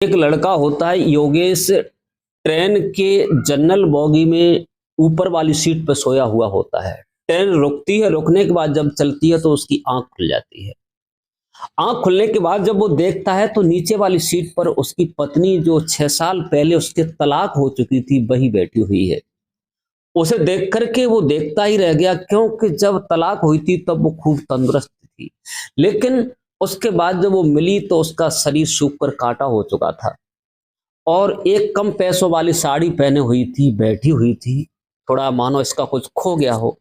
एक लड़का होता है योगेश, ट्रेन के जनरल बोगी में ऊपर वाली सीट पर सोया हुआ होता है। ट्रेन रुकती है, रुकने के बाद जब चलती है तो उसकी आंख खुल जाती है। आंख खुलने के बाद जब वो देखता है तो नीचे वाली सीट पर उसकी पत्नी, जो 6 साल पहले उसके तलाक हो चुकी थी, वही बैठी हुई है। उसे देख करके वो देखता ही रह गया, क्योंकि जब तलाक हुई थी तब वो खूब तंदुरुस्त थी, लेकिन उसके बाद जब वो मिली तो उसका शरीर सूख कर काटा हो चुका था और एक कम पैसों वाली साड़ी पहने हुई थी, बैठी हुई थी, थोड़ा मानो इसका कुछ खो गया हो।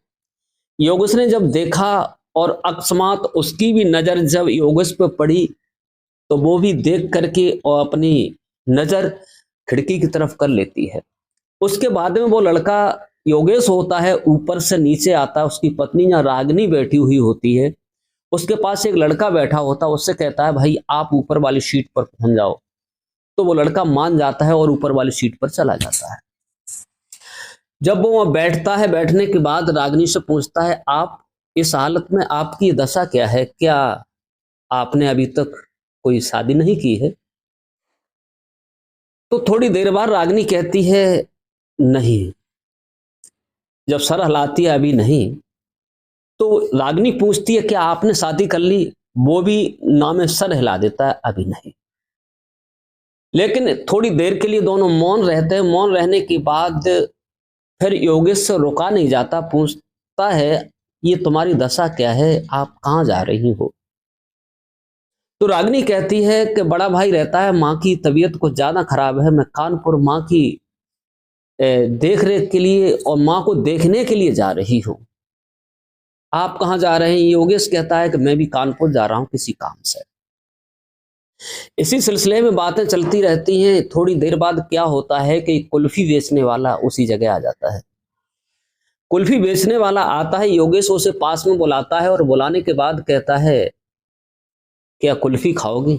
योगेश ने जब देखा और अकस्मात उसकी भी नजर जब योगेश पे पड़ी, तो वो भी देख करके और अपनी नजर खिड़की की तरफ कर लेती है। उसके बाद में वो लड़का योगेश होता है, ऊपर से नीचे आता है, उसकी पत्नी जहाँ रागिनी बैठी हुई होती है, उसके पास एक लड़का बैठा होता है, उससे कहता है भाई आप ऊपर वाली सीट पर पहुंच जाओ। तो वो लड़का मान जाता है और ऊपर वाली सीट पर चला जाता है। जब वो वहां बैठता है, बैठने के बाद रागिनी से पूछता है आप इस हालत में आपकी दशा क्या है, क्या आपने अभी तक कोई शादी नहीं की है? तो थोड़ी देर बाद रागिनी कहती है नहीं। जब सर हिलाती है अभी नहीं, तो रागिनी पूछती है क्या आपने शादी कर ली? वो भी ना में सर हिला देता है अभी नहीं। लेकिन थोड़ी देर के लिए दोनों मौन रहते हैं। मौन रहने के बाद फिर योगेश से रुका नहीं जाता, पूछता है ये तुम्हारी दशा क्या है, आप कहाँ जा रही हो? तो रागिनी कहती है कि बड़ा भाई रहता है, माँ की तबीयत कुछ ज्यादा खराब है, मैं कानपुर माँ की देख रेख के लिए और माँ को देखने के लिए जा रही हूँ। आप कहाँ जा रहे हैं? योगेश कहता है कि मैं भी कानपुर जा रहा हूँ किसी काम से। इसी सिलसिले में बातें चलती रहती हैं। थोड़ी देर बाद क्या होता है कि कुल्फी बेचने वाला उसी जगह आ जाता है। कुल्फी बेचने वाला आता है, योगेश उसे पास में बुलाता है और बुलाने के बाद कहता है क्या कुल्फी खाओगी?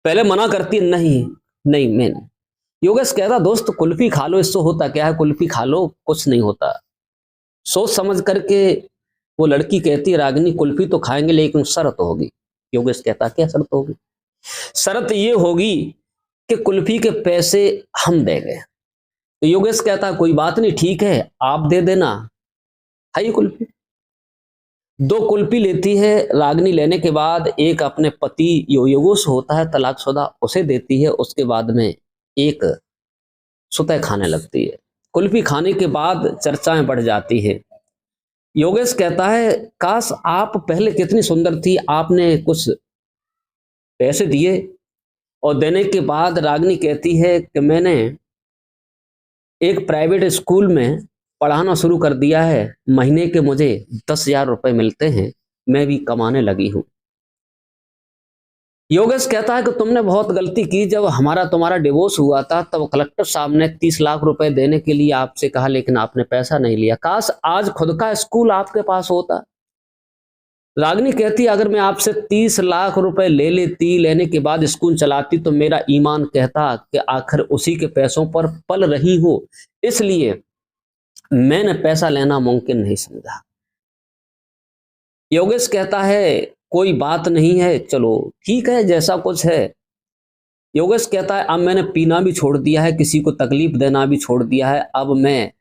पहले मना करती है नहीं नहीं मैं नहीं। योगेश कहता दोस्त कुल्फी खा लो, इससे होता क्या है, कुल्फी खा लो कुछ नहीं होता। सोच समझ करके वो लड़की कहती है रागिनी कुल्फी तो खाएंगे लेकिन शर्त होगी। योगेश कहता क्या शर्त होगी? शर्त ये होगी कि कुल्फी के पैसे हम देंगे। तो योगेश कहता कोई बात नहीं, ठीक है आप दे देना, खाइए कुल्फी। 2 कुल्फी लेती है रागिनी। लेने के बाद एक अपने पति योगेश होता है तलाकशुदा, उसे देती है। उसके बाद में एक सुतह खाने लगती है। कुल्फी खाने के बाद चर्चाएं बढ़ जाती है। योगेश कहता है काश आप पहले कितनी सुंदर थी, आपने कुछ पैसे दिए। और देने के बाद रागिनी कहती है कि मैंने एक प्राइवेट स्कूल में पढ़ाना शुरू कर दिया है, महीने के मुझे 10,000 रुपए मिलते हैं, मैं भी कमाने लगी हूं। योगेश कहता है कि तुमने बहुत गलती की, जब हमारा तुम्हारा डिवोर्स हुआ था तब कलेक्टर साहब ने 30 लाख रुपए देने के लिए आपसे कहा, लेकिन आपने पैसा नहीं लिया। काश आज खुद का स्कूल आपके पास होता। रागिनी कहती अगर मैं आपसे 30 लाख रुपए ले लेती, लेने के बाद स्कूल चलाती, तो मेरा ईमान कहता कि आखिर उसी के पैसों पर पल रही हो, इसलिए मैंने पैसा लेना मुमकिन नहीं समझा। योगेश कहता है कोई बात नहीं है, चलो ठीक है जैसा कुछ है। योगेश कहता है अब मैंने पीना भी छोड़ दिया है, किसी को तकलीफ देना भी छोड़ दिया है, अब मैं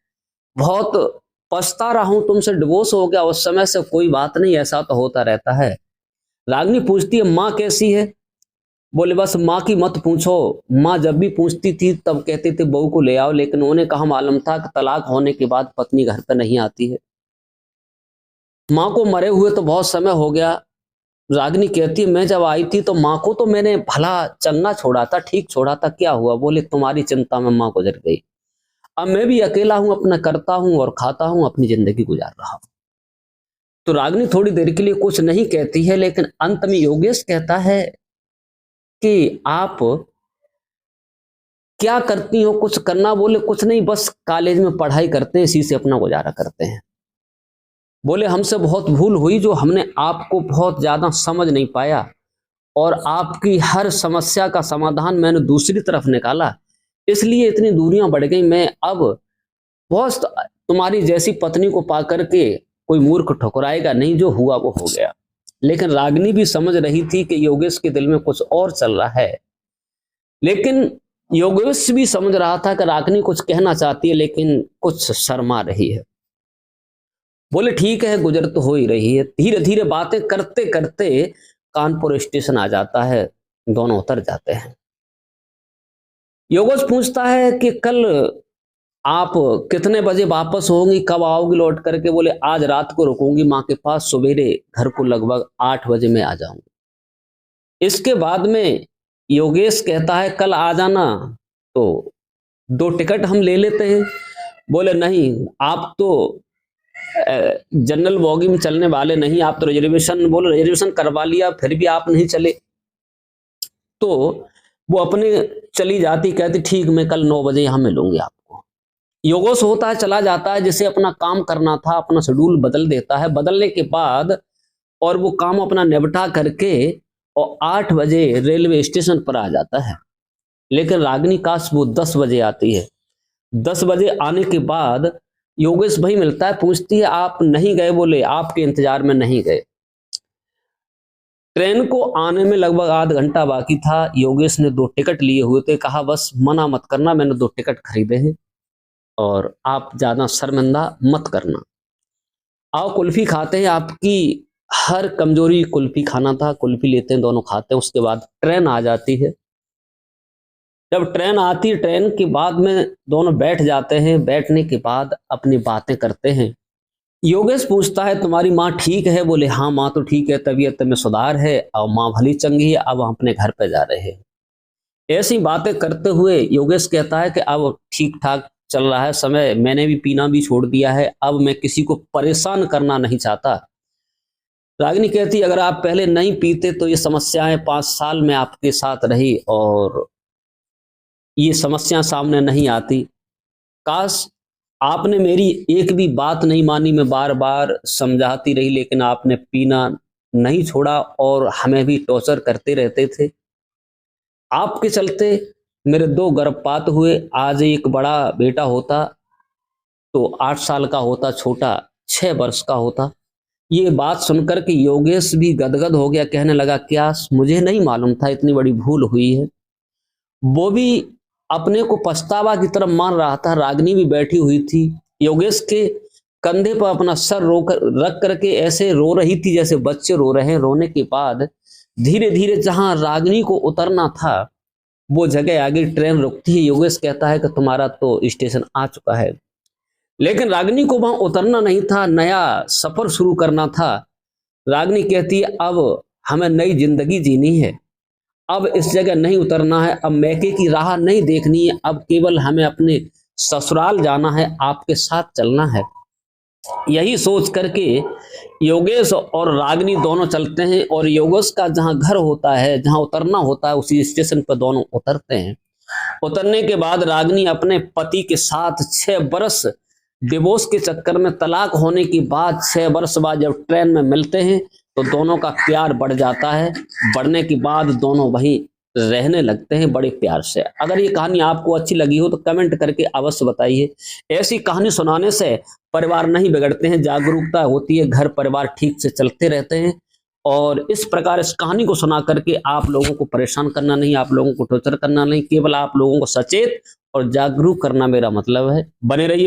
बहुत पछता रहा हूं, तुमसे डिवोर्स हो गया उस समय से, कोई बात नहीं, ऐसा तो होता रहता है। रागिनी पूछती है माँ कैसी है? बोले बस माँ की मत पूछो, माँ जब भी पूछती थी तब कहते थे बहू को ले आओ, लेकिन उन्हें कहाँ मालूम था कि तलाक होने के बाद पत्नी घर पर नहीं आती है। माँ को मरे हुए तो बहुत समय हो गया। रागिनी कहती है मैं जब आई थी तो माँ को तो मैंने भला चंगा छोड़ा था, ठीक छोड़ा था, क्या हुआ? बोले तुम्हारी चिंता में माँ गुजर गई, अब मैं भी अकेला हूं, अपना करता हूं और खाता हूं, अपनी जिंदगी गुजार रहा हूं। तो रागिनी थोड़ी देर के लिए कुछ नहीं कहती है, लेकिन अंत में योगेश कहता है कि आप क्या करती हो, कुछ करना? बोले कुछ नहीं, बस कॉलेज में पढ़ाई करते हैं, इसी से अपना गुजारा करते हैं। बोले हमसे बहुत भूल हुई जो हमने आपको बहुत ज्यादा समझ नहीं पाया और आपकी हर समस्या का समाधान मैंने दूसरी तरफ निकाला, इसलिए इतनी दूरियां बढ़ गई। मैं अब बहुत तुम्हारी जैसी पत्नी को पा करके कोई मूर्ख ठुकराएगा नहीं, जो हुआ वो हो गया। लेकिन रागिनी भी समझ रही थी कि योगेश के दिल में कुछ और चल रहा है, लेकिन योगेश भी समझ रहा था कि रागिनी कुछ कहना चाहती है लेकिन कुछ शर्मा रही है। बोले ठीक है, गुजर तो हो ही रही है। धीरे धीरे बातें करते करते कानपुर स्टेशन आ जाता है, दोनों उतर जाते हैं। योगेश पूछता है कि कल आप कितने बजे वापस होंगी, कब आओगी लौट करके? बोले आज रात को रुकूंगी माँ के पास, सवेरे घर को लगभग 8 बजे मैं आ जाऊंगी। इसके बाद में योगेश कहता है कल आ जाना, तो 2 टिकट हम ले लेते हैं। बोले नहीं, आप तो जनरल बॉगी में चलने वाले नहीं, आप तो रिजर्वेशन, बोले रिजर्वेशन करवा लिया फिर भी आप नहीं चले। तो वो अपने चली जाती, कहती ठीक मैं कल 9 बजे यहां मिलूंगी आपको। योगेश होता है चला जाता है, जिसे अपना काम करना था अपना शेड्यूल बदल देता है। बदलने के बाद और वो काम अपना निपटा करके और 8 बजे रेलवे स्टेशन पर आ जाता है। लेकिन रागिनी काश वो 10 बजे आती है। 10 बजे आने के बाद योगेश भाई मिलता है, पूछती है आप नहीं गए? बोले आपके इंतजार में नहीं गए। ट्रेन को आने में लगभग आधा घंटा बाकी था। योगेश ने 2 टिकट लिए हुए थे, कहा बस मना मत करना, मैंने 2 टिकट खरीदे हैं और आप ज्यादा शर्मिंदा मत करना। आओ कुल्फी खाते हैं, आपकी हर कमजोरी कुल्फी खाना था। कुल्फी लेते हैं, दोनों खाते हैं। उसके बाद ट्रेन आ जाती है। जब ट्रेन आती है, ट्रेन के बाद में दोनों बैठ जाते हैं। बैठने के बाद अपनी बातें करते हैं। योगेश पूछता है तुम्हारी माँ ठीक है? बोले हाँ माँ तो ठीक है, तबीयत में सुधार है और माँ भली चंगी है, अब हम अपने घर पे जा रहे हैं। ऐसी बातें करते हुए योगेश कहता है कि अब ठीक ठाक चल रहा है समय, मैंने भी पीना भी छोड़ दिया है, अब मैं किसी को परेशान करना नहीं चाहता। रागिनी कहती अगर आप पहले नहीं पीते तो ये समस्याएं 5 साल में आपके साथ रही और ये समस्या सामने नहीं आती। काश आपने मेरी एक भी बात नहीं मानी, मैं बार बार समझाती रही लेकिन आपने पीना नहीं छोड़ा और हमें भी टॉर्चर करते रहते थे। आपके चलते मेरे 2 गर्भपात हुए, आज एक बड़ा बेटा होता तो 8 साल का होता, छोटा 6 वर्ष का होता। ये बात सुनकर के योगेश भी गदगद हो गया, कहने लगा क्या मुझे नहीं मालूम था इतनी बड़ी भूल हुई है। वो भी अपने को पछतावा की तरफ मान रहा था। रागिनी भी बैठी हुई थी, योगेश के कंधे पर अपना सर रख करके ऐसे रो रही थी जैसे बच्चे रो रहे हैं। रोने के बाद धीरे धीरे जहां रागिनी को उतरना था वो जगह आगे ट्रेन रुकती है। योगेश कहता है कि तुम्हारा तो स्टेशन आ चुका है, लेकिन रागिनी को वहां उतरना नहीं था, नया सफर शुरू करना था। रागिनी कहती है अब हमें नई जिंदगी जीनी है, अब इस जगह नहीं उतरना है, अब मैके की राह नहीं देखनी है, अब केवल हमें अपने ससुराल जाना है, आपके साथ चलना है। यही सोच करके योगेश और रागिनी दोनों चलते हैं और योगेश का जहां घर होता है, जहां उतरना होता है, उसी स्टेशन पर दोनों उतरते हैं। उतरने के बाद रागिनी अपने पति के साथ 6 बरस डिवोर्स के चक्कर में, तलाक होने के बाद 6 वर्ष बाद जब ट्रेन में मिलते हैं तो दोनों का प्यार बढ़ जाता है। बढ़ने के बाद दोनों वहीं रहने लगते हैं बड़े प्यार से। अगर ये कहानी आपको अच्छी लगी हो तो कमेंट करके अवश्य बताइए। ऐसी कहानी सुनाने से परिवार नहीं बिगड़ते हैं, जागरूकता होती है, घर परिवार ठीक से चलते रहते हैं। और इस प्रकार इस कहानी को सुना करके आप लोगों को परेशान करना नहीं, आप लोगों को टॉर्चर करना नहीं, केवल आप लोगों को सचेत और जागरूक करना मेरा मतलब है। बने रहिए।